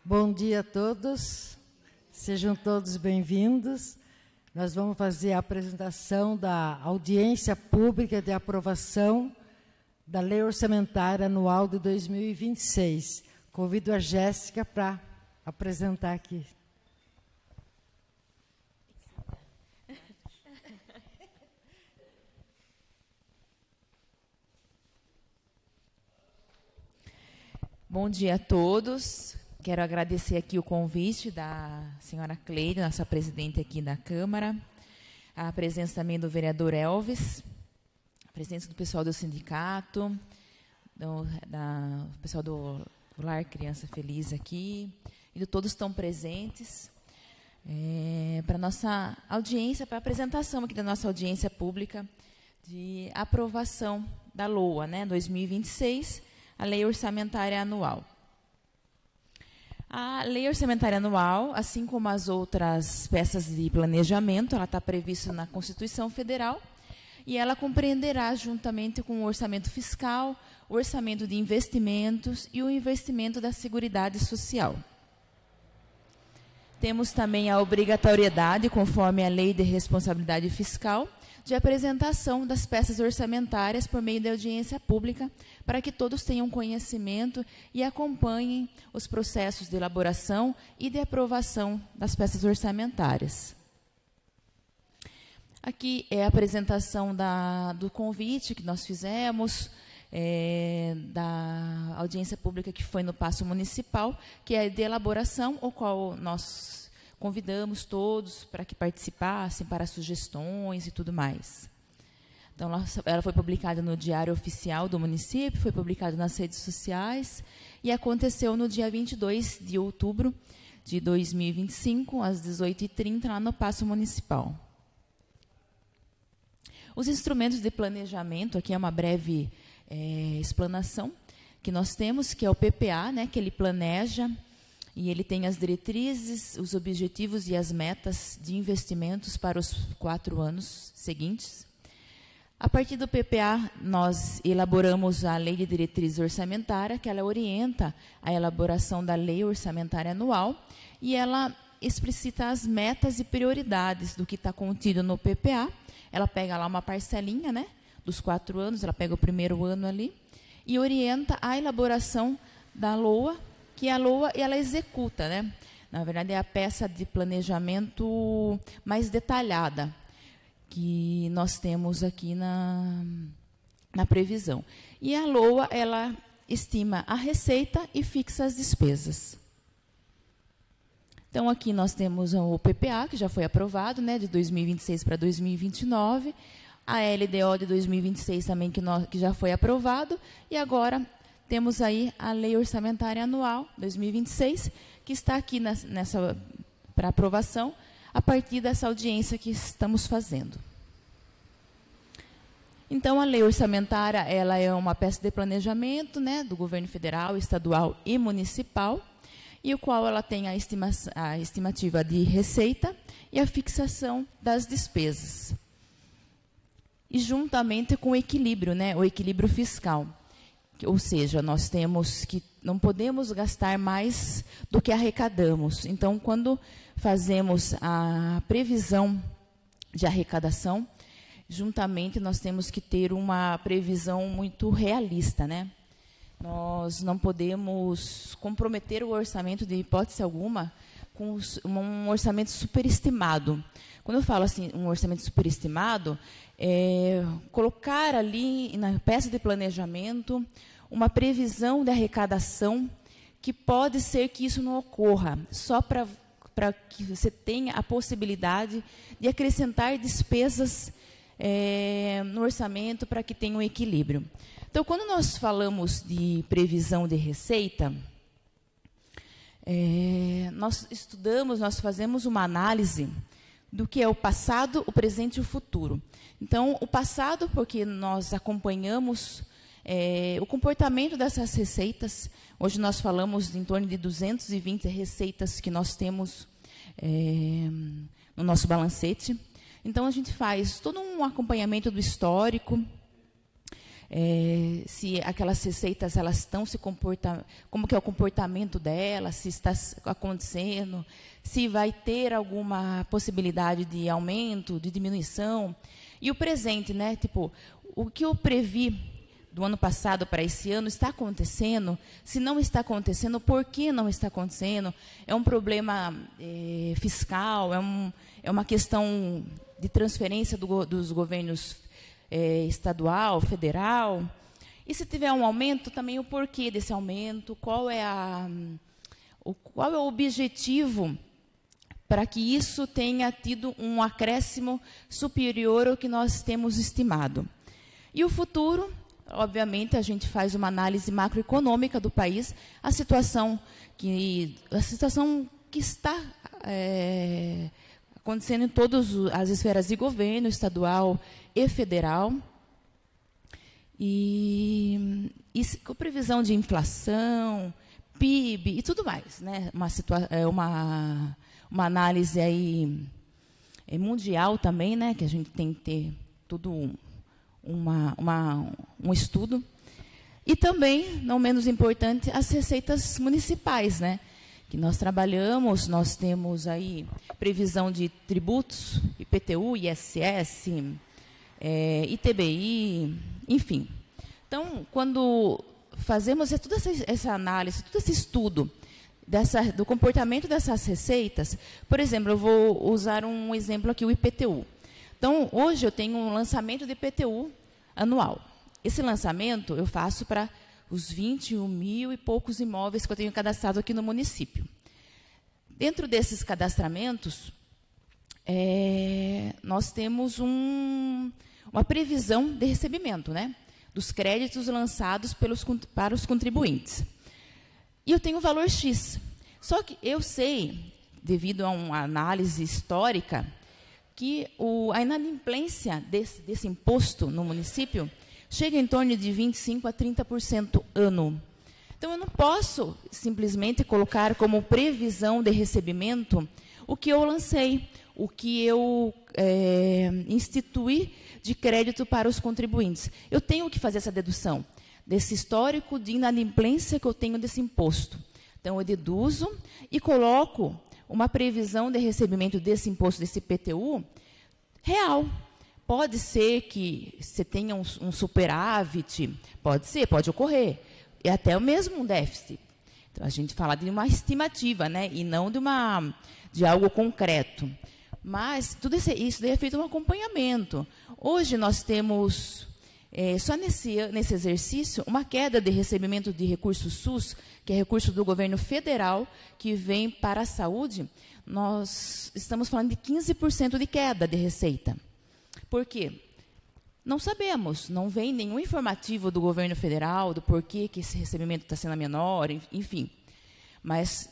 Bom dia a todos, sejam todos bem-vindos. Nós vamos fazer a apresentação da audiência pública de aprovação da Lei Orçamentária Anual de 2026. Convido a Jéssica para apresentar aqui. Bom dia a todos. Quero agradecer aqui o convite da senhora Cleide, nossa presidente aqui da Câmara, a presença também do vereador Elvis, a presença do pessoal do sindicato, do pessoal do Lar Criança Feliz aqui, e de todos estão presentes para a nossa audiência, para a apresentação aqui da nossa audiência pública de aprovação da LOA, 2026, a Lei Orçamentária Anual. A Lei Orçamentária Anual, assim como as outras peças de planejamento, ela está prevista na Constituição Federal e ela compreenderá, juntamente com o orçamento fiscal, o orçamento de investimentos e o investimento da Seguridade Social. Temos também a obrigatoriedade, conforme a Lei de Responsabilidade Fiscal, de apresentação das peças orçamentárias por meio da audiência pública, para que todos tenham conhecimento e acompanhem os processos de elaboração e de aprovação das peças orçamentárias. Aqui é a apresentação do convite que nós fizemos, da audiência pública que foi no Paço Municipal, que é de elaboração, o qual nós convidamos todos para que participassem, para sugestões e tudo mais. Então, ela foi publicada no Diário Oficial do município, foi publicada nas redes sociais e aconteceu no dia 22 de outubro de 2025, às 18h30, lá no Paço Municipal. Os instrumentos de planejamento, aqui é uma breve explanação que nós temos, que é o PPA, que ele planeja e ele tem as diretrizes, os objetivos e as metas de investimentos para os 4 anos seguintes. A partir do PPA, nós elaboramos a Lei de Diretriz Orçamentária, que ela orienta a elaboração da Lei Orçamentária Anual, e ela explicita as metas e prioridades do que está contido no PPA. Ela pega lá uma parcelinha, dos 4 anos, ela pega o primeiro ano ali, e orienta a elaboração da LOA, que a LOA ela executa, Na verdade, é a peça de planejamento mais detalhada que nós temos aqui na previsão. E a LOA, ela estima a receita e fixa as despesas. Então, aqui nós temos o PPA, que já foi aprovado, de 2026 para 2029, a LDO de 2026 também, que já foi aprovado, e agora temos aí a Lei Orçamentária Anual 2026, que está aqui para aprovação, a partir dessa audiência que estamos fazendo. Então, a Lei Orçamentária ela é uma peça de planejamento do governo federal, estadual e municipal, e o qual ela tem a estimativa de receita e a fixação das despesas. E juntamente com o equilíbrio, o equilíbrio fiscal. Ou seja, nós temos que não podemos gastar mais do que arrecadamos. Então, quando fazemos a previsão de arrecadação, juntamente nós temos que ter uma previsão muito realista, Nós não podemos comprometer o orçamento de hipótese alguma com um orçamento superestimado. Quando eu falo assim, um orçamento superestimado, colocar ali na peça de planejamento uma previsão de arrecadação que pode ser que isso não ocorra, só para que você tenha a possibilidade de acrescentar despesas no orçamento para que tenha um equilíbrio. Então, quando nós falamos de previsão de receita, nós estudamos, nós fazemos uma análise do que é o passado, o presente e o futuro. Então, o passado, porque nós acompanhamos o comportamento dessas receitas. Hoje nós falamos em torno de 220 receitas que nós temos no nosso balancete. Então, a gente faz todo um acompanhamento do histórico, se aquelas receitas elas estão se comportando, como que é o comportamento delas, se está acontecendo, se vai ter alguma possibilidade de aumento, de diminuição. E o presente, né? Tipo, o que eu previ do ano passado para esse ano está acontecendo? Se não está acontecendo, por que não está acontecendo? É um problema fiscal? É uma questão de transferência dos governos estadual, federal? E se tiver um aumento, também o porquê desse aumento? Qual é o objetivo para que isso tenha tido um acréscimo superior ao que nós temos estimado? E o futuro, obviamente, a gente faz uma análise macroeconômica do país, a situação que está acontecendo em todas as esferas de governo, estadual e federal, e com previsão de inflação, PIB e tudo mais, né? Uma análise aí mundial também, né? Que a gente tem que ter tudo um estudo. E também, não menos importante, as receitas municipais, né? Que nós trabalhamos, nós temos aí previsão de tributos, IPTU, ISS, ITBI, enfim. Então, quando fazemos toda essa análise, todo esse estudo do comportamento dessas receitas, por exemplo, eu vou usar um exemplo aqui, o IPTU. Então, hoje eu tenho um lançamento de IPTU anual. Esse lançamento eu faço para os 21 mil e poucos imóveis que eu tenho cadastrado aqui no município. Dentro desses cadastramentos, nós temos uma previsão de recebimento, né, dos créditos lançados para os contribuintes. E eu tenho um valor X. Só que eu sei, devido a uma análise histórica, que a inadimplência desse imposto no município chega em torno de 25% a 30% ano. Então, eu não posso simplesmente colocar como previsão de recebimento o que eu lancei, o que eu instituí de crédito para os contribuintes. Eu tenho que fazer essa dedução desse histórico de inadimplência que eu tenho desse imposto. Então, eu deduzo e coloco uma previsão de recebimento desse imposto, desse IPTU, real. Pode ser que você tenha um superávit, pode ocorrer, e até mesmo um déficit. Então, a gente fala de uma estimativa, né, e não de algo concreto. Mas tudo isso daí é feito um acompanhamento. Hoje nós temos, só nesse exercício, uma queda de recebimento de recursos SUS, que é recurso do governo federal, que vem para a saúde. Nós estamos falando de 15% de queda de receita. Por quê? Não sabemos, não vem nenhum informativo do governo federal do porquê que esse recebimento está sendo menor, enfim. Mas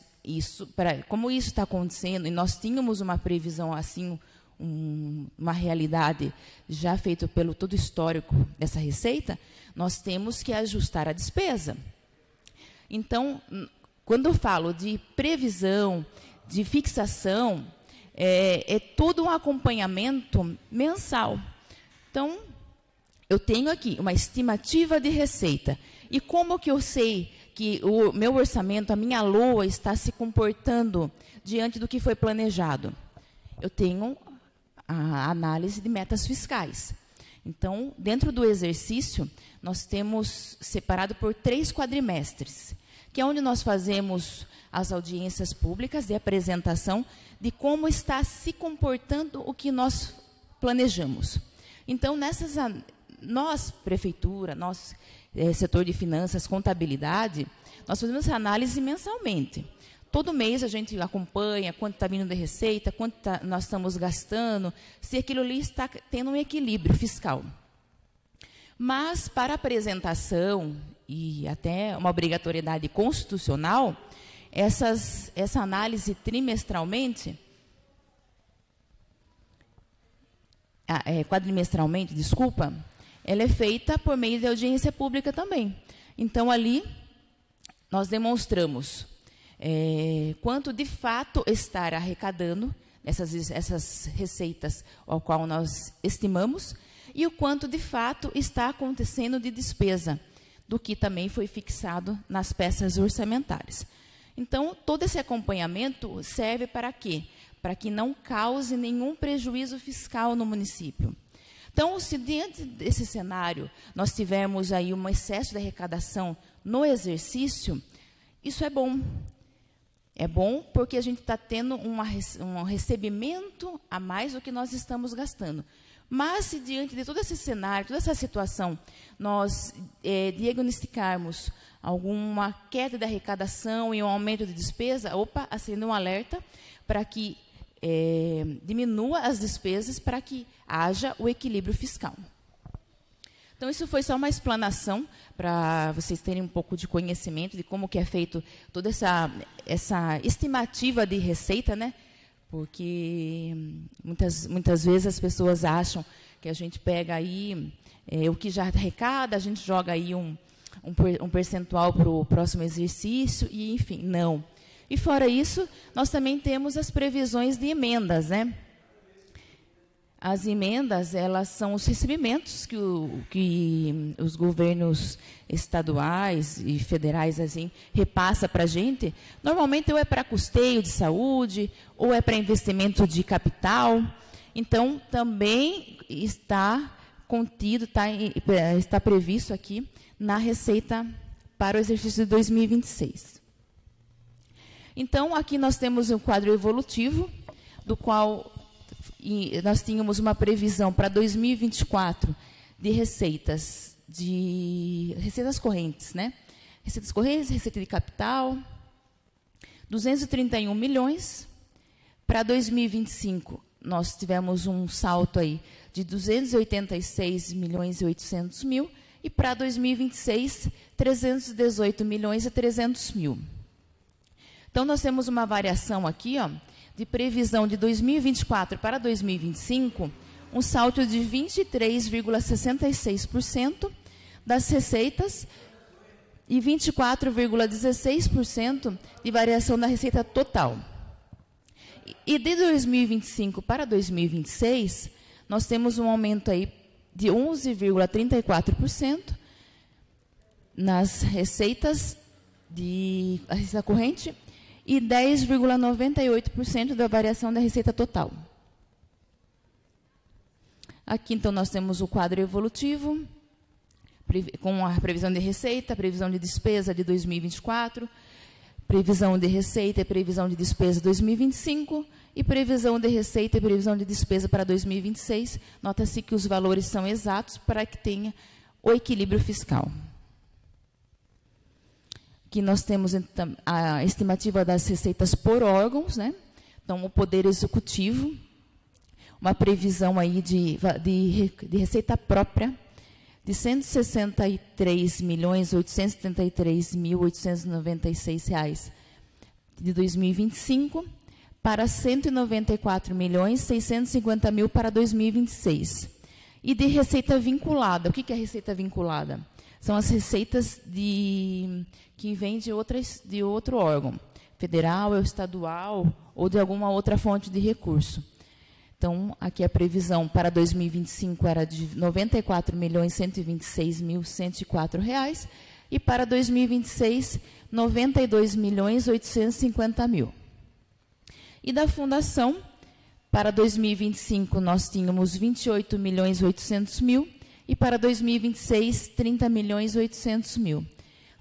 como isso está acontecendo, e nós tínhamos uma previsão assim, uma realidade já feita pelo todo histórico dessa receita, nós temos que ajustar a despesa. Então, quando eu falo de previsão, de fixação, é todo um acompanhamento mensal. Então, eu tenho aqui uma estimativa de receita. E como que eu sei que o meu orçamento, a minha LOA, está se comportando diante do que foi planejado? Eu tenho a análise de metas fiscais. Então, dentro do exercício, nós temos separado por 3 quadrimestres, que é onde nós fazemos as audiências públicas de apresentação de como está se comportando o que nós planejamos. Então, nós, prefeitura, nós, setor de finanças, contabilidade, nós fazemos essa análise mensalmente. Todo mês a gente acompanha quanto está vindo de receita, quanto nós estamos gastando, se aquilo ali está tendo um equilíbrio fiscal. Mas, para apresentação e até uma obrigatoriedade constitucional, essa análise trimestralmente, quadrimestralmente, desculpa, ela é feita por meio de audiência pública também. Então, ali, nós demonstramos quanto, de fato, estar arrecadando essas receitas ao qual nós estimamos e o quanto, de fato, está acontecendo de despesa, do que também foi fixado nas peças orçamentárias. Então, todo esse acompanhamento serve para quê? Para que não cause nenhum prejuízo fiscal no município. Então, se diante desse cenário nós tivermos aí um excesso de arrecadação no exercício, isso é bom. É bom porque a gente está tendo um recebimento a mais do que nós estamos gastando. Mas, se diante de todo esse cenário, toda essa situação, nós diagnosticarmos alguma queda de arrecadação e um aumento de despesa, opa, acende um alerta para que diminua as despesas para que haja o equilíbrio fiscal. Então, isso foi só uma explanação para vocês terem um pouco de conhecimento de como que é feito toda essa estimativa de receita, né? Porque muitas vezes as pessoas acham que a gente pega aí o que já arrecada, a gente joga aí um percentual para o próximo exercício, e enfim, não. E fora isso, nós também temos as previsões de emendas, né? As emendas, elas são os recebimentos que os governos estaduais e federais assim repassa para a gente. Normalmente, ou é para custeio de saúde, ou é para investimento de capital. Então, também está contido, está previsto aqui na receita para o exercício de 2026. Então, aqui nós temos um quadro evolutivo, do qual nós tínhamos uma previsão para 2024 de receitas correntes, né? Receitas correntes, receita de capital, 231 milhões. Para 2025, nós tivemos um salto aí de 286 milhões e 800 mil, e para 2026, 318 milhões e 300 mil. Então, nós temos uma variação aqui, ó, de previsão de 2024 para 2025, um salto de 23,66% das receitas e 24,16% de variação da receita total. E de 2025 para 2026, nós temos um aumento aí de 11,34% nas receitas a receita corrente e 10,98% da variação da receita total. Aqui, então, nós temos o quadro evolutivo, com a previsão de receita, previsão de despesa de 2024, previsão de receita e previsão de despesa 2025, e previsão de receita e previsão de despesa para 2026. Nota-se que os valores são exatos para que tenha o equilíbrio fiscal. Aqui nós temos então, a estimativa das receitas por órgãos, né? Então, o Poder Executivo, uma previsão aí de receita própria de R$ 163.833.896 de 2025 para R$ 194.650.000 para 2026. E de receita vinculada. O que é receita vinculada? São as receitas que vêm de outro órgão, federal, ou estadual, ou de alguma outra fonte de recurso. Então, aqui a previsão para 2025 era de R$ 94.126.104, e para 2026, R$ 92.850.000. E da fundação, para 2025, nós tínhamos R$ 28.800.000, e para 2026, R$ 30.800.000,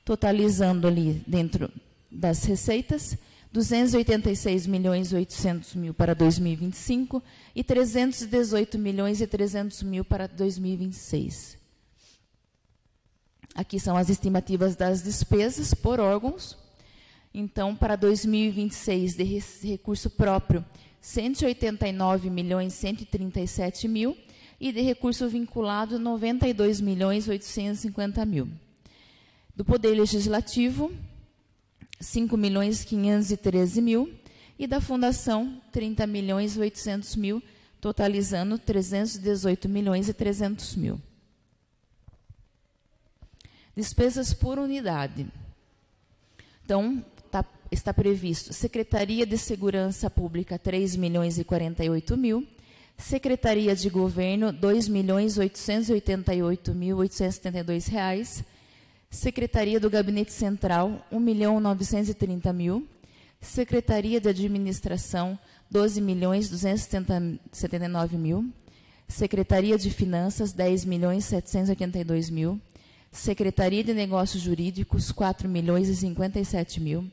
totalizando ali dentro das receitas, R$ 286.800.000 para 2025 e R$ 318.300.000 para 2026. Aqui são as estimativas das despesas por órgãos. Então, para 2026, de recurso próprio, R$ 189.137.000, e de recurso vinculado, R$ 92.850.000. Do Poder Legislativo, R$ 5.513.000, e da Fundação, R$ 30.800.000, totalizando R$ 318.300.000. Despesas por unidade. Então, está previsto Secretaria de Segurança Pública, R$ 3.048.000, Secretaria de Governo, R$ 2.888.872. Secretaria do Gabinete Central, R$ 1.930.000. Secretaria de Administração, R$ 12.279.000. Secretaria de Finanças, R$ 10.782.000. Secretaria de Negócios Jurídicos, R$ 4.057.000.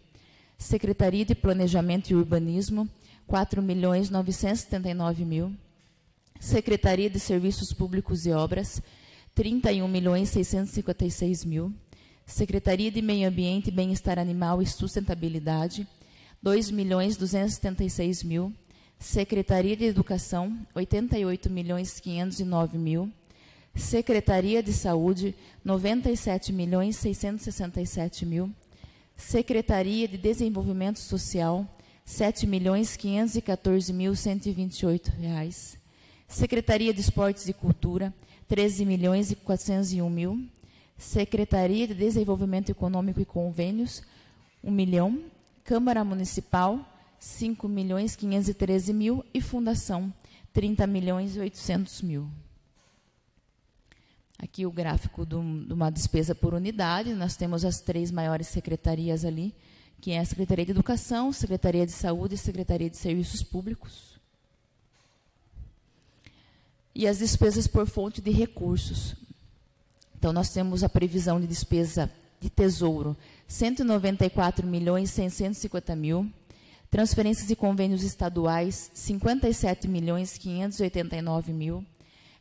Secretaria de Planejamento e Urbanismo, R$ 4.979.000. Secretaria de Serviços Públicos e Obras, R$ 31.656.000. Secretaria de Meio Ambiente, Bem-Estar Animal e Sustentabilidade, R$ 2.276.000. Secretaria de Educação, R$ 88.509.000. Secretaria de Saúde, R$ 97.667.000. Secretaria de Desenvolvimento Social, R$ 7.514.128. Secretaria de Esportes e Cultura, R$ 13.401.000. Secretaria de Desenvolvimento Econômico e Convênios, R$ 1 milhão. Câmara Municipal, R$ 5.513.000. E Fundação, R$ 30.800.000. Aqui o gráfico de uma despesa por unidade. Nós temos as 3 maiores secretarias ali, que é a Secretaria de Educação, Secretaria de Saúde e Secretaria de Serviços Públicos. E as despesas por fonte de recursos. Então, nós temos a previsão de despesa de tesouro, R$ 194.650.000. Transferências e convênios estaduais, R$ 57.589.000.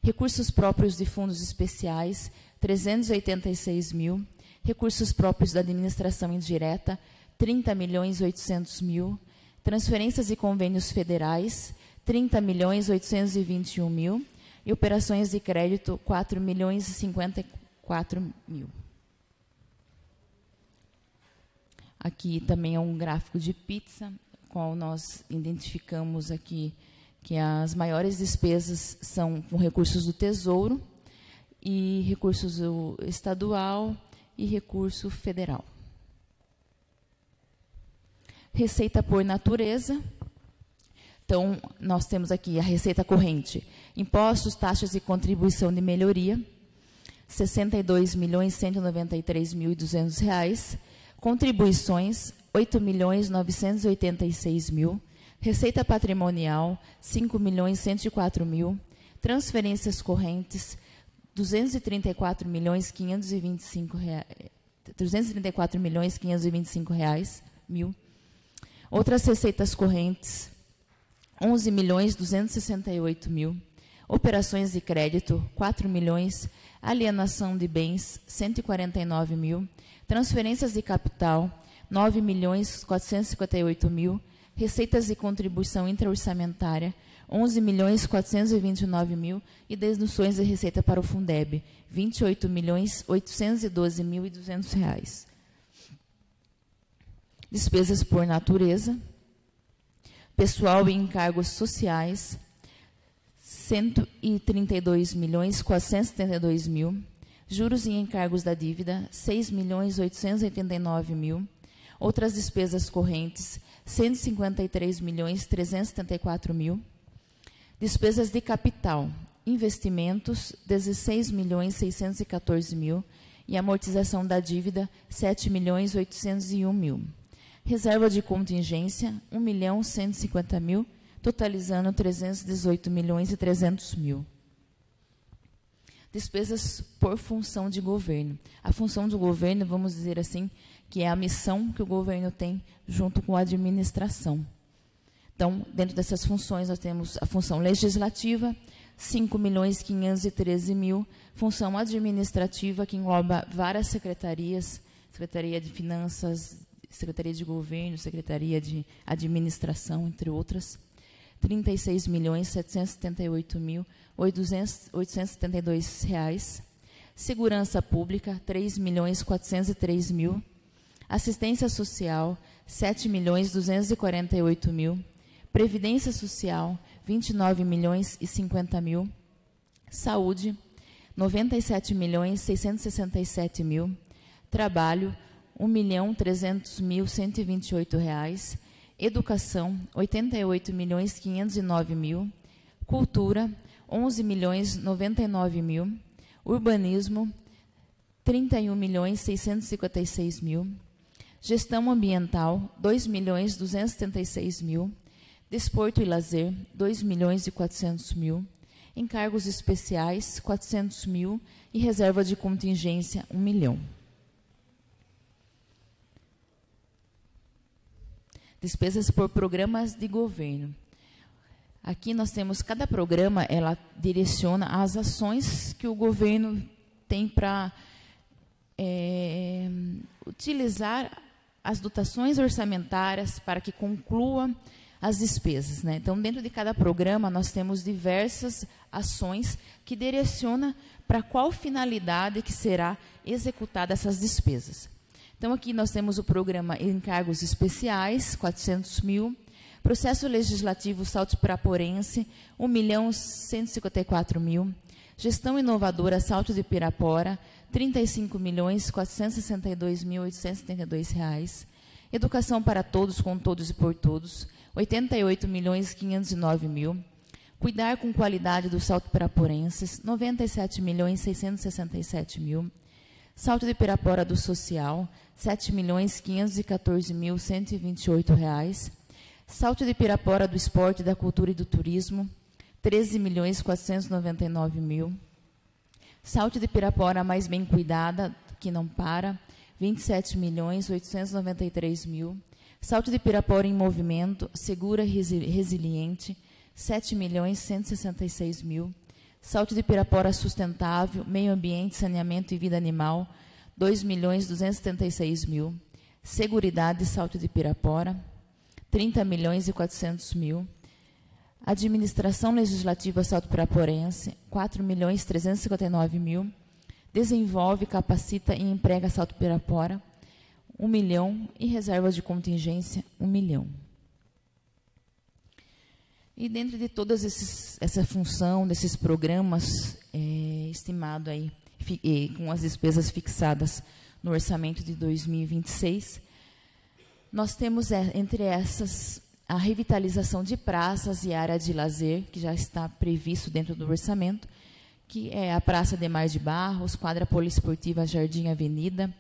Recursos próprios de fundos especiais, R$ 386.000. Recursos próprios da administração indireta, R$ 30.800.000. Transferências e convênios federais, R$ 30.821.000. E operações de crédito, R$ 4.054.000. Aqui também é um gráfico de pizza, qual nós identificamos aqui que as maiores despesas são com recursos do Tesouro, e recursos estadual e recurso federal. Receita por natureza. Então, nós temos aqui a receita corrente. Impostos, taxas e contribuição de melhoria, R$ 62.193.200. Contribuições, R$ 8.986.000. Receita patrimonial, R$ 5.104.000. Transferências correntes, R$ 234.525.000. Outras receitas correntes, R$ 11.268.000. Operações de crédito, R$ 4 milhões. Alienação de bens, R$ 149.000. Transferências de capital, R$ 9.458.000. Receitas de contribuição intraorçamentária, R$ 11.429.000. E deduções de receita para o Fundeb, R$ 28.812.200. Despesas por natureza. Pessoal e encargos sociais, R$ 132.472.000. Juros e encargos da dívida, R$ 6.889.000. Outras despesas correntes, R$ 153.374.000. Despesas de capital, investimentos, R$ 16.614.000. E amortização da dívida, R$ 7.801.000. Reserva de contingência, R$ 1.150.000, totalizando R$ 318.300.000. Despesas por função de governo. A função do governo, vamos dizer assim, que é a missão que o governo tem junto com a administração. Então, dentro dessas funções, nós temos a função legislativa, R$ 5.513.000, função administrativa, que engloba várias secretarias, Secretaria de Finanças, Secretaria de Governo, Secretaria de Administração, entre outras, R$ 36.778.872. Segurança Pública, R$ 3.403.000. Assistência Social, R$ 7.248.000. Previdência Social, R$ 29.050.000. Saúde, R$ 97.667.000. Trabalho, R$ 1.300.128. Educação, R$ 88.509.000. Cultura, 11.099.000. Urbanismo, 31.656.000. Gestão ambiental, 2.276.000. Desporto e lazer, 2.400.000. Encargos especiais, 400.000. E reserva de contingência, 1 milhão. Despesas por programas de governo. Aqui nós temos, cada programa, ela direciona as ações que o governo tem para utilizar as dotações orçamentárias para que conclua as despesas, né? Então, dentro de cada programa, nós temos diversas ações que direcionam para qual finalidade que será executada essas despesas. Então, aqui nós temos o programa Encargos Especiais, 400.000. Processo Legislativo Salto Piraporense, 1.154.000. Gestão Inovadora Salto de Pirapora, R$ 35.462.872. Educação para Todos, com Todos e por Todos, R$ 88.509.000. Cuidar com Qualidade do Salto Piraporenses, R$ 97.667.000. Salto de Pirapora do Social, R$ 7.514.128. Salto de Pirapora do Esporte, da Cultura e do Turismo, R$ 13.499.000. Salto de Pirapora Mais Bem Cuidada, que não para, R$ 27.893.000. Salto de Pirapora em Movimento, Segura e Resiliente, R$ 7.166.000. Salto de Pirapora Sustentável, Meio Ambiente, Saneamento e Vida Animal, R$ 2.276.000. Seguridade Salto de Pirapora, R$ 30.400.000. Administração Legislativa Salto Piraporense, R$ 4.359.000. Desenvolve, capacita e emprega Salto Pirapora, R$ 1 milhão. E reserva de contingência, R$ 1 milhão. E dentro de todas essa função, desses programas, estimado aí, com as despesas fixadas no orçamento de 2026, nós temos, entre essas, a revitalização de praças e área de lazer, que já está previsto dentro do orçamento, que é a Praça Demar de Barros, quadra poliesportiva Jardim Avenida,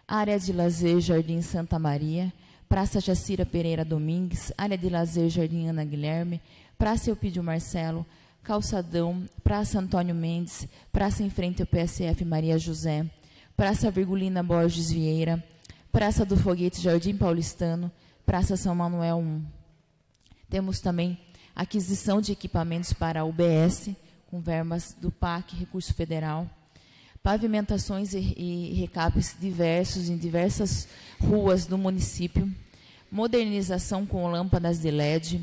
área de lazer Jardim Santa Maria, Praça Jacira Pereira Domingues, área de lazer Jardim Ana Guilherme, Praça Eupídio Marcelo, Calçadão, Praça Antônio Mendes, Praça em frente ao PSF Maria José, Praça Virgulina Borges Vieira, Praça do Foguete Jardim Paulistano, Praça São Manuel 1. Temos também aquisição de equipamentos para a UBS, com verbas do PAC, Recurso Federal, pavimentações e recapes diversos em diversas ruas do município, modernização com lâmpadas de LED,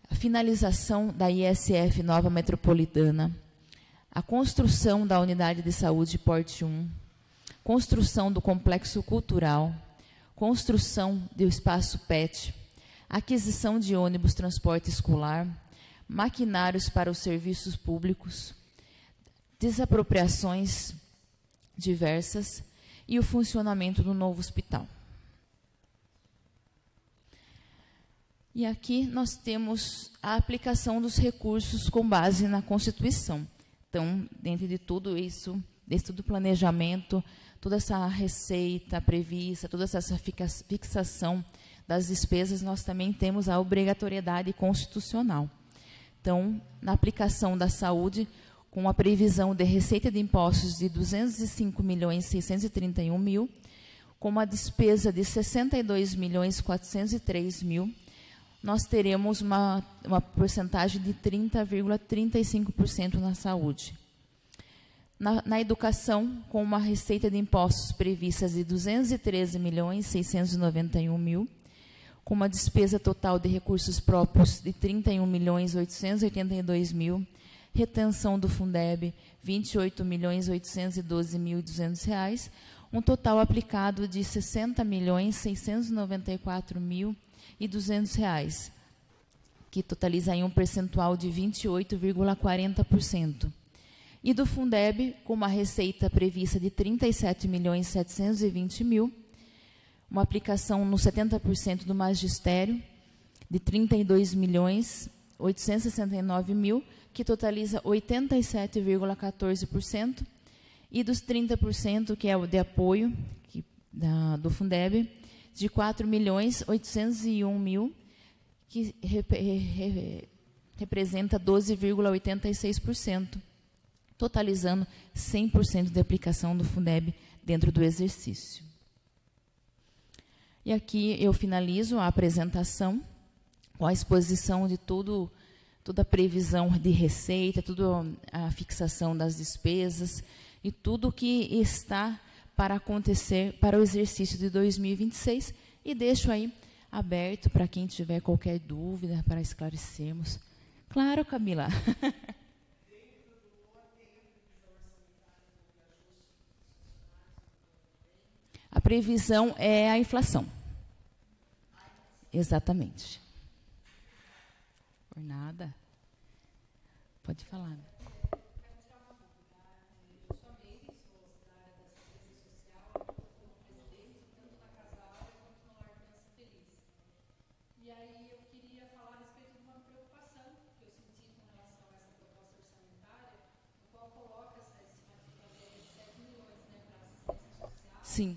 a finalização da ISF Nova Metropolitana, a construção da Unidade de Saúde Porte 1, construção do Complexo Cultural, construção do Espaço PET, aquisição de ônibus transporte escolar, maquinários para os serviços públicos, desapropriações diversas e o funcionamento do novo hospital. E aqui nós temos a aplicação dos recursos com base na Constituição. Então, dentro de tudo isso, dentro do planejamento, toda essa receita prevista, toda essa fixação das despesas, nós também temos a obrigatoriedade constitucional. Então, na aplicação da saúde, com a previsão de receita de impostos de R$ 205.631.000, com uma despesa de R$ 62.403.000, nós teremos uma porcentagem de 30,35% na saúde. Na educação, com uma receita de impostos previstas de R$ 213.691.000, com uma despesa total de recursos próprios de R$ 31.882.000, retenção do Fundeb R$ 28.812.200, um total aplicado de R$ 60.694.200, que totaliza aí um percentual de 28,40%. E do Fundeb, com uma receita prevista de R$ 37.720.000, uma aplicação no 70% do magistério, de R$ 32.800.000, 869 mil, que totaliza 87,14%, e dos 30%, que é o de apoio do Fundeb, de 4.801 mil, que representa 12,86%, totalizando 100% de aplicação do Fundeb dentro do exercício. E aqui eu finalizo a apresentação com a exposição de toda a previsão de receita, toda a fixação das despesas e tudo que está para acontecer para o exercício de 2026. E deixo aí aberto para quem tiver qualquer dúvida para esclarecermos. Claro, Camila. A previsão é a inflação. Exatamente. Por nada. Pode falar. Sim.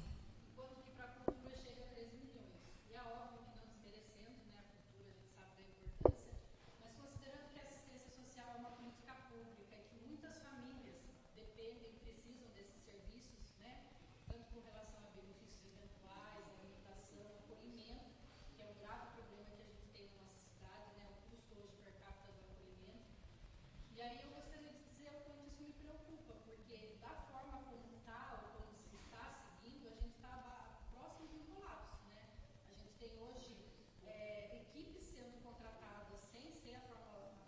Enquanto que para a cultura chega a 13 milhões. E é óbvio que não desmerecendo, né, a cultura, a gente sabe da importância, mas considerando que a assistência social é uma política pública e que muitas famílias dependem, precisam desses serviços, né, tanto com relação a benefícios eventuais, alimentação, acolhimento, que é um grave problema que a gente tem na nossa cidade, né, o custo hoje per capita do acolhimento. E aí eu gostaria de dizer o quanto isso me preocupa, porque da forma como está, ou como se está seguindo, a gente está próximo de um colapso, né? A gente tem hoje equipes sendo contratadas sem ser a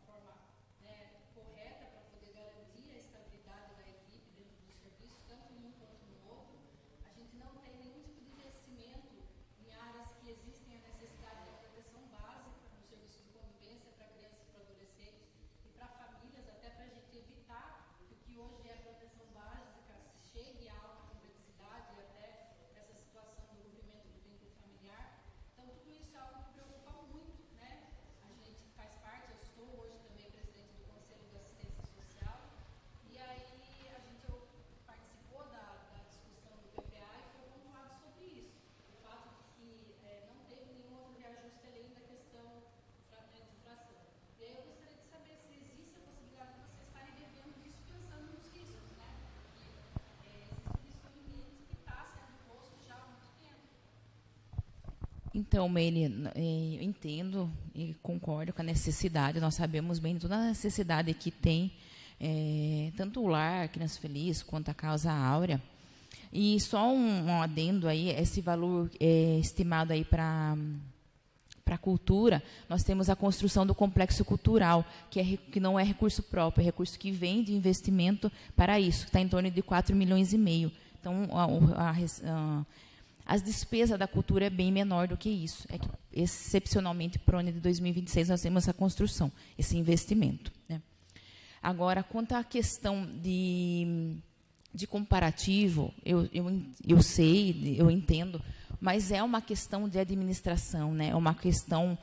forma né, correta para poder garantir a estabilidade da equipe dentro do serviço, tanto em um quanto no outro. A gente não tem nenhum tipo de investimento em áreas que existem a necessidade da proteção básica no serviço de convivência para crianças e para adolescentes e para famílias, até para a gente evitar que o que hoje é a proteção básica chegue a alta complexidade e até essa situação do rompimento do vínculo familiar. Então, tudo isso é algo que preocupa muito, né? A gente faz parte, eu estou hoje também presidente do Conselho de Assistência Social, e aí a gente participou da discussão do PPA e foi pontuado sobre isso. O fato de que não teve nenhum outro reajuste além da questão de inflação. E aí eu gostaria de saber se existe a possibilidade de vocês estarem revendo isso pensando nos riscos, né? Porque existe um risco limite que está sendo posto já há muito tempo. Então, Meire, eu entendo e concordo com a necessidade. Nós sabemos bem de toda a necessidade que tem, tanto o Lar, Criança Feliz, quanto a Causa Áurea. E só um adendo aí, esse valor estimado aí para a cultura, nós temos a construção do complexo cultural, que não é recurso próprio, é recurso que vem de investimento para isso, que está em torno de 4,5 milhões. Então, as despesas da cultura é bem menor do que isso. É que, excepcionalmente, para o ano de 2026, nós temos essa construção, esse investimento, né? Agora, quanto à questão de comparativo, eu sei, eu entendo, mas é uma questão de administração, né? É uma questão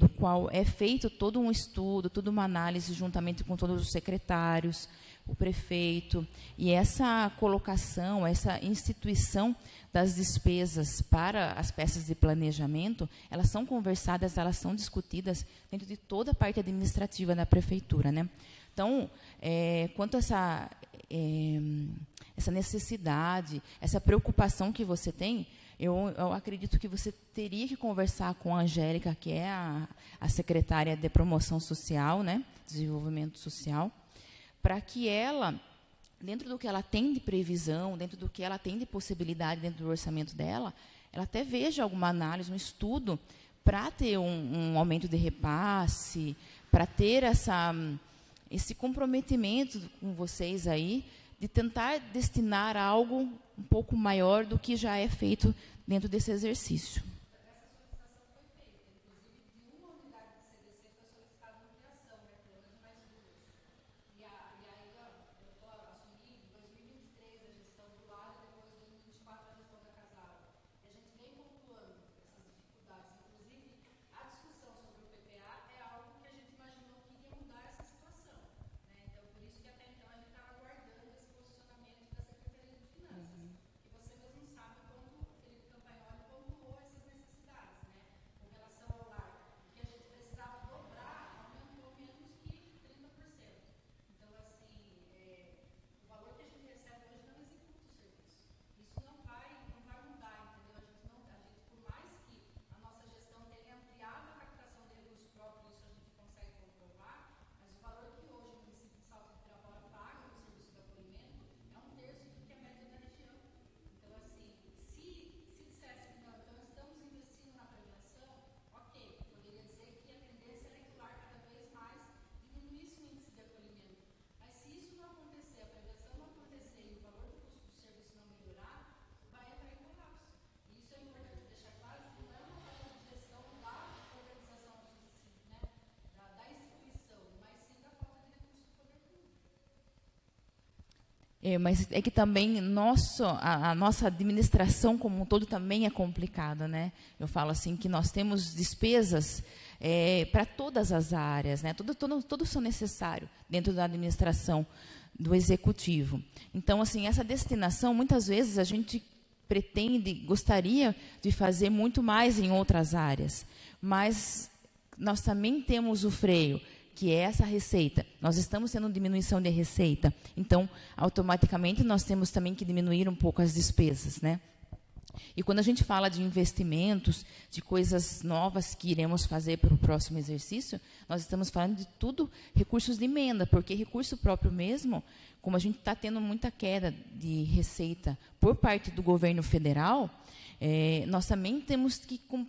do qual é feito todo um estudo, toda uma análise juntamente com todos os secretários, o prefeito, e essa colocação, essa instituição das despesas para as peças de planejamento, elas são conversadas, elas são discutidas dentro de toda a parte administrativa da prefeitura, né? Então, quanto a essa necessidade, essa preocupação que você tem, eu acredito que você teria que conversar com a Angélica, que é a secretária de Promoção Social, né, Desenvolvimento Social, para que ela, dentro do que ela tem de previsão, dentro do que ela tem de possibilidade dentro do orçamento dela, ela até veja alguma análise, um estudo, para ter um aumento de repasse, para ter esse comprometimento com vocês aí, de tentar destinar algo um pouco maior do que já é feito dentro desse exercício. Essa solicitação foi feita, inclusive de uma unidade de CDC foi solicitada ampliação, né, pelo menos mais duas. E aí eu assumi em 2023 a gestão do lar e depois em 2024 a gestão da Casal. E a gente vem pontuando essas dificuldades. Inclusive, a discussão sobre o PPA é algo Mas é que também a nossa administração como um todo também é complicada, né? Eu falo assim que nós temos despesas para todas as áreas, né? Todos são necessários dentro da administração do executivo. Então, assim, essa destinação, muitas vezes a gente gostaria de fazer muito mais em outras áreas, mas nós também temos o freio, que é essa receita. Nós estamos tendo diminuição de receita, então, automaticamente, nós temos também que diminuir um pouco as despesas, né? E quando a gente fala de investimentos, de coisas novas que iremos fazer para o próximo exercício, nós estamos falando de tudo recursos de emenda, porque recurso próprio mesmo, como a gente está tendo muita queda de receita por parte do governo federal, nós também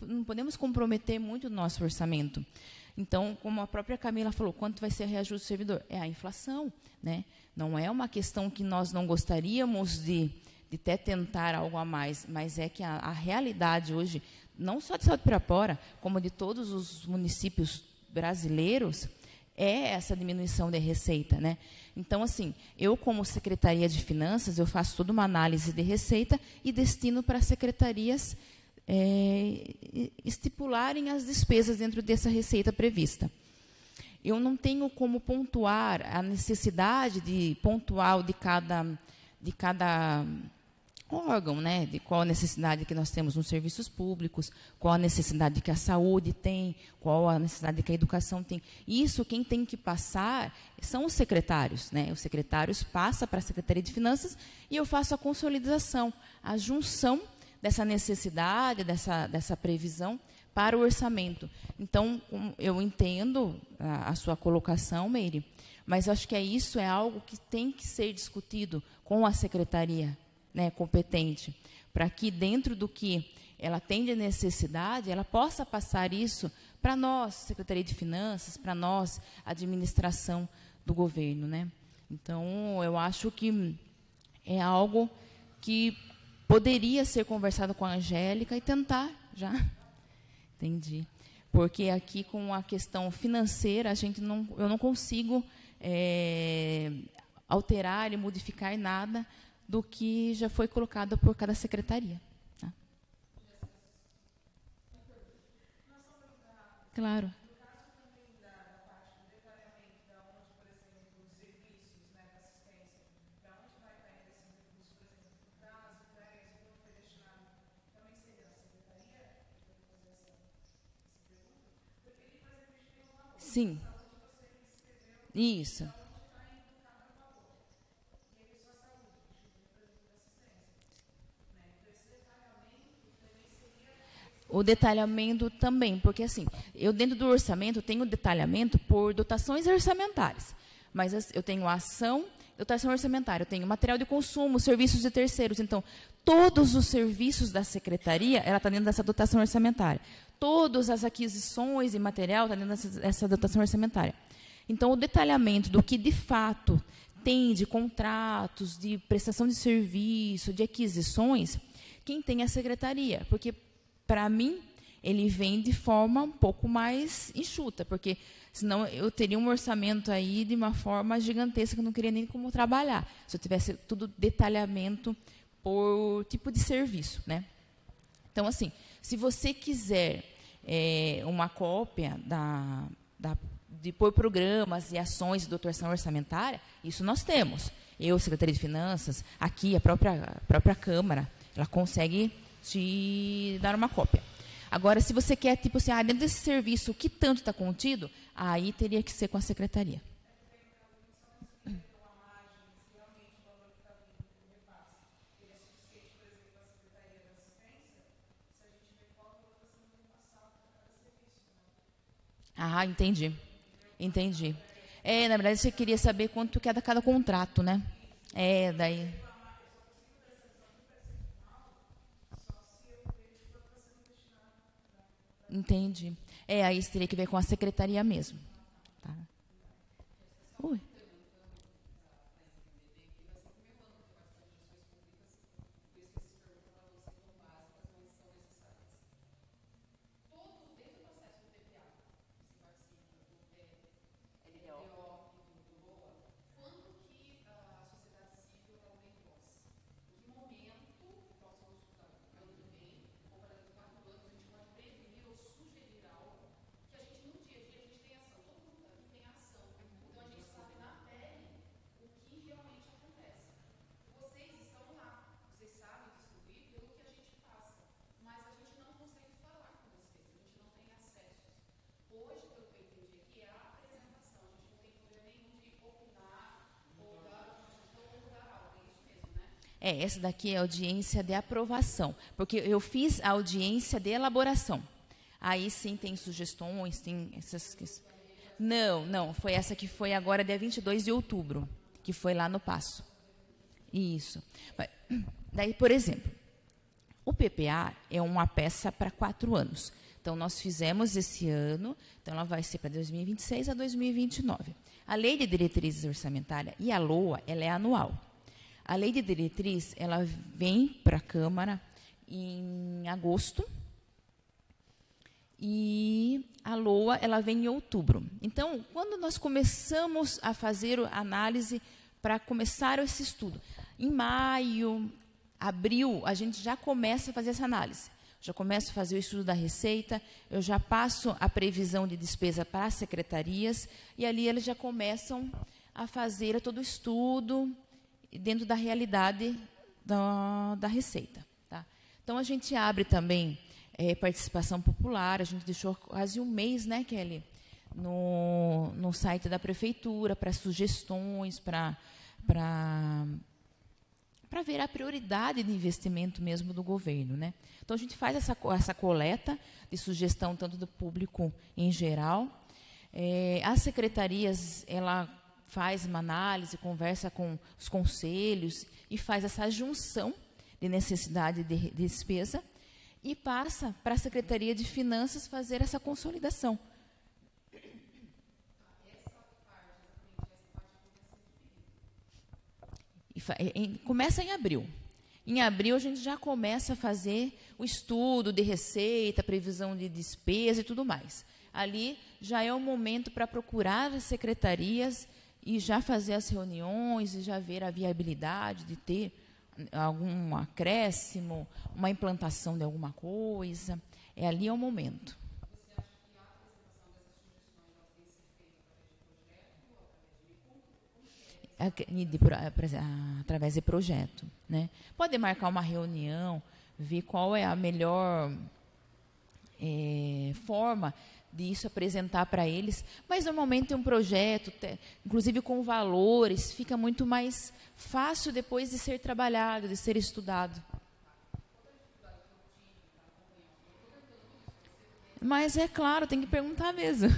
não podemos comprometer muito o nosso orçamento. Então, como a própria Camila falou, quanto vai ser o reajuste do servidor? É a inflação, né? Não é uma questão que nós não gostaríamos de até tentar algo a mais, mas é que a realidade hoje, não só de Salto de Pirapora, como de todos os municípios brasileiros, é essa diminuição de receita, né? Então, assim, eu como Secretaria de Finanças, eu faço toda uma análise de receita e destino para as secretarias estipularem as despesas dentro dessa receita prevista. Eu não tenho como pontuar a necessidade pontual de cada órgão, né? De qual a necessidade que nós temos nos serviços públicos, qual a necessidade que a saúde tem, qual a necessidade que a educação tem. Isso quem tem que passar são os secretários, né? Os secretários passam para a Secretaria de Finanças e eu faço a consolidação, a junção dessa necessidade, dessa previsão para o orçamento. Então, eu entendo a sua colocação, Meire, mas acho que isso é algo que tem que ser discutido com a secretaria, né, competente, para que dentro do que ela tem de necessidade, ela possa passar isso para nós, Secretaria de Finanças, para nós, administração do governo, né? Então, eu acho que é algo que poderia ser conversado com a Angélica e tentar já. Entendi. Porque aqui, com a questão financeira, eu não consigo alterar e modificar nada do que já foi colocado por cada secretaria. Tá? Claro. Sim. Isso. O detalhamento também, porque assim, eu dentro do orçamento tenho detalhamento por dotações orçamentárias, mas eu tenho ação, dotação orçamentária, eu tenho material de consumo, serviços de terceiros, então todos os serviços da secretaria, ela está dentro dessa dotação orçamentária. Todas as aquisições e material está dentro dessa dotação orçamentária. Então, o detalhamento do que, de fato, tem de contratos, de prestação de serviço, de aquisições, quem tem é a secretaria. Porque, para mim, ele vem de forma um pouco mais enxuta, porque senão eu teria um orçamento aí de uma forma gigantesca, que eu não queria nem como trabalhar, se eu tivesse tudo detalhamento por tipo de serviço, né? Então, assim, se você quiser uma cópia por programas e ações de dotação orçamentária, isso nós temos. Eu, Secretaria de Finanças, aqui a própria Câmara, ela consegue te dar uma cópia. Agora, se você quer, tipo assim, dentro desse serviço, o que tanto está contido, aí teria que ser com a Secretaria. Ah, entendi. Entendi. Na verdade, você queria saber quanto que é cada contrato, né? Daí. Entendi. Aí você teria que ver com a secretaria mesmo. Tá. Ui. Essa daqui é a audiência de aprovação, porque eu fiz a audiência de elaboração. Aí sim tem sugestões, tem essas questões. Não, foi essa que foi agora, dia 22 de outubro, que foi lá no Paço. Isso. Daí, por exemplo, o PPA é uma peça para 4 anos. Então, nós fizemos esse ano, então ela vai ser para 2026 a 2029. A Lei de Diretrizes Orçamentárias e a LOA, ela é anual. A Lei de Diretriz, ela vem para a Câmara em agosto, e a LOA, ela vem em outubro. Então, quando nós começamos a fazer a análise para começar esse estudo? Em maio, abril, a gente já começa a fazer essa análise. Já começo a fazer o estudo da receita, eu já passo a previsão de despesa para as secretarias, e ali eles já começam a fazer todo o estudo dentro da realidade da receita. Tá? Então, a gente abre também participação popular, a gente deixou quase um mês, né, Kelly, no site da prefeitura, para sugestões, para ver a prioridade de investimento mesmo do governo, né? Então, a gente faz essa coleta de sugestão, tanto do público em geral. As secretarias, ela faz uma análise, conversa com os conselhos e faz essa junção de necessidade de despesa e passa para a Secretaria de Finanças fazer essa consolidação. Começa em abril. Em abril, a gente já começa a fazer o estudo de receita, previsão de despesa e tudo mais. Ali já é o momento para procurar as secretarias e já fazer as reuniões e já ver a viabilidade de ter algum acréscimo, uma implantação de alguma coisa. Ali é o momento. Através de projeto, né? Pode marcar uma reunião, ver qual é a melhor forma disso apresentar para eles, mas normalmente um projeto, inclusive com valores, fica muito mais fácil depois de ser trabalhado, de ser estudado. Mas é claro, tem que perguntar mesmo.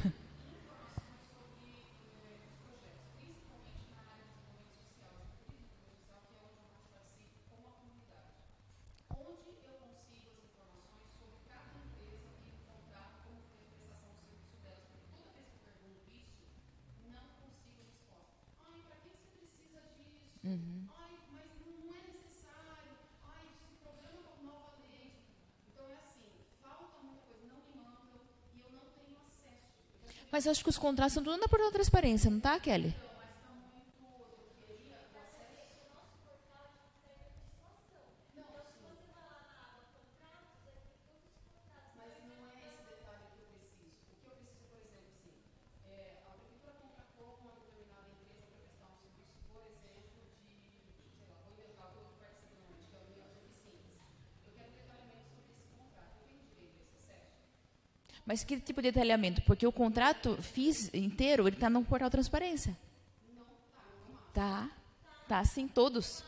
Uhum. Mas não é necessário. Esse programa com nova lei. Então é assim, falta muita coisa, não me mandam e eu não tenho acesso. Mas acho que os contratos são tudo na portal da transparência, não está, Kelly? Mas que tipo de detalhamento? Porque o contrato inteiro, ele está no portal Transparência. Tá. Tá, sim, todos.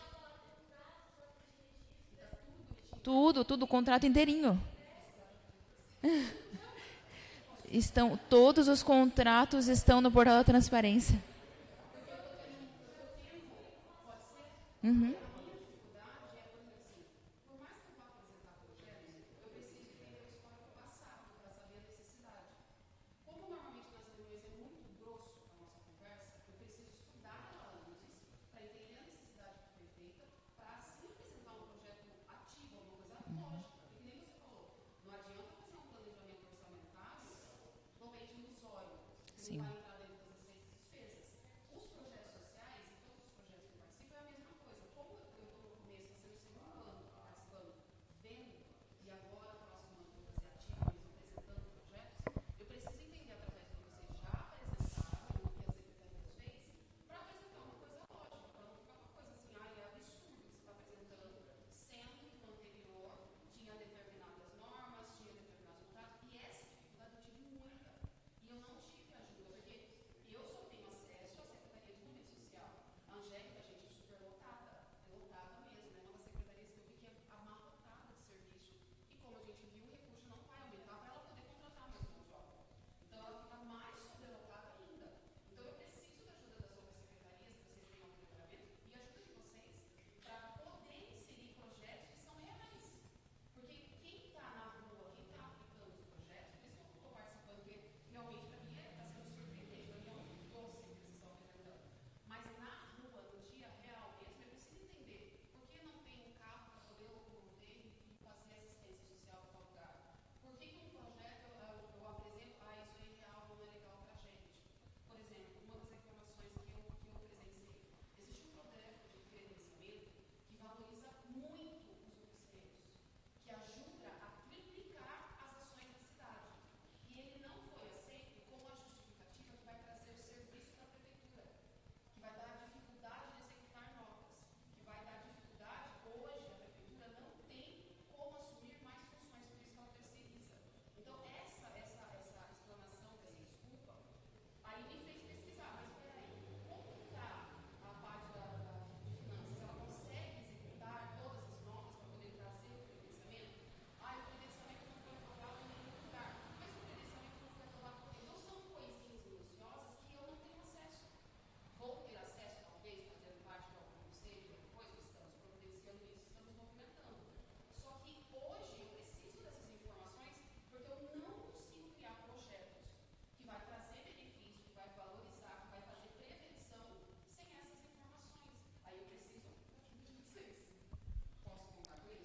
Tudo, o contrato inteirinho. Todos os contratos estão no portal da Transparência. Uhum. Sim.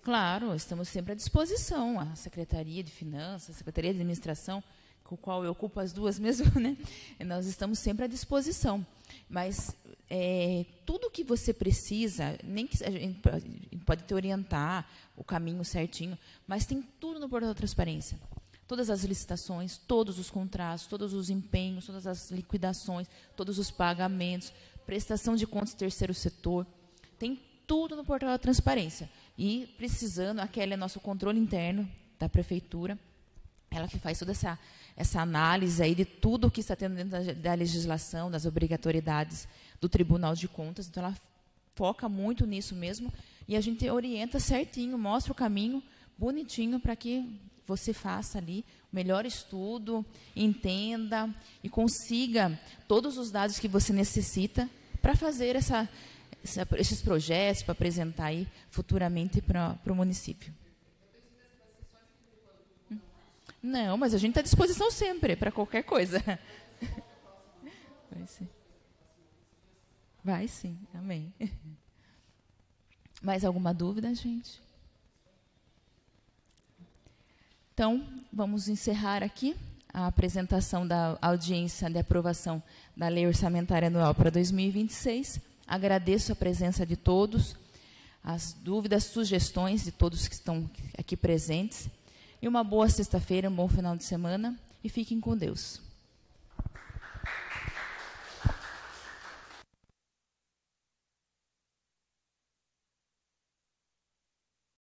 Claro, estamos sempre à disposição. A Secretaria de Finanças, a Secretaria de Administração, com o qual eu ocupo as duas mesmo, né? Nós estamos sempre à disposição. Mas tudo que você precisa, nem que a gente pode te orientar o caminho certinho, mas tem tudo no portal da transparência. Todas as licitações, todos os contratos, todos os empenhos, todas as liquidações, todos os pagamentos, prestação de contas do terceiro setor, tem tudo no portal da transparência. E precisando, aquele é nosso controle interno da prefeitura, ela que faz toda essa análise aí de tudo o que está tendo dentro da legislação, das obrigatoriedades do Tribunal de Contas. Então, ela foca muito nisso mesmo e a gente orienta certinho, mostra o caminho bonitinho para que você faça ali o melhor estudo, entenda e consiga todos os dados que você necessita para fazer esses projetos, para apresentar aí futuramente para o município. Não, mas a gente está à disposição sempre, para qualquer coisa. Vai sim. Vai sim, amém. Mais alguma dúvida, gente? Então, vamos encerrar aqui a apresentação da audiência de aprovação da Lei Orçamentária Anual para 2026. Agradeço a presença de todos, as dúvidas, sugestões de todos que estão aqui presentes. E uma boa sexta-feira, um bom final de semana e fiquem com Deus.